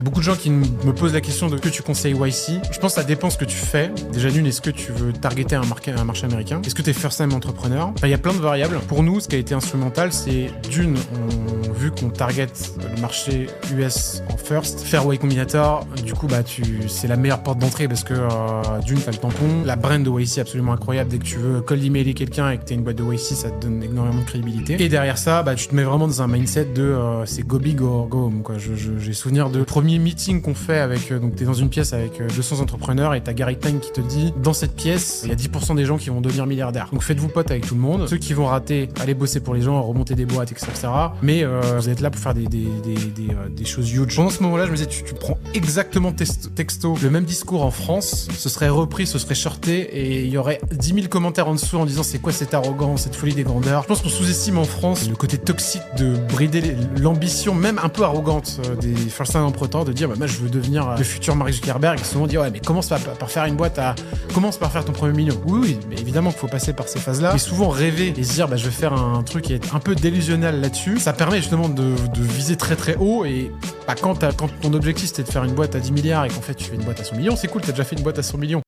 beaucoup de gens qui me posent la question de que tu conseilles YC. Je pense que ça dépend ce que tu fais. Déjà d'une, est-ce que tu veux targeter un marché américain? Est-ce que tu es first-time entrepreneur? Enfin, il y a plein de variables. Pour nous, ce qui a été instrumental, c'est d'une, vu qu'on target le marché US en first, faire Y Combinator, du coup, c'est la meilleure porte d'entrée parce que d'une, t'as le tampon. La brand de YC est absolument incroyable. Dès que tu veux cold emailer quelqu'un et que t'as une boîte de YC, ça te donne énormément de crédibilité. Et derrière ça, tu te mets vraiment dans un mindset de c'est go big or go home, quoi. J'ai souvenir de premier meeting qu'on fait avec, donc t'es dans une pièce avec 200 entrepreneurs et t'as Gary Klein qui te dit, dans cette pièce, il y a 10% des gens qui vont devenir milliardaires. Donc faites-vous pote avec tout le monde. Ceux qui vont rater, allez bosser pour les gens, remonter des boîtes, etc. Mais vous êtes là pour faire des choses huge. Pendant ce moment-là, je me disais, tu prends exactement texto le même discours en France, ce serait repris, ce serait shorté et il y aurait 10 000 commentaires en dessous en disant c'est quoi cette arrogance, cette folie des grandeurs. Je pense qu'on sous-estime en France le côté toxique de brider l'ambition, même un peu arrogante des first-time entrepreneurs, de dire moi je veux devenir le futur Mark Zuckerberg. Et souvent on dit ouais mais commence par faire une boîte commence par faire ton premier million. Oui, mais évidemment qu'il faut passer par ces phases-là. Mais souvent rêver et se dire je vais faire un truc qui est un peu délusionnel là-dessus, ça permet justement de viser très très haut et quand ton objectif c'était de faire une boîte à 10 milliards et qu'en fait tu fais une boîte à 100 millions, c'est cool, t'as déjà fait une boîte à 100 millions.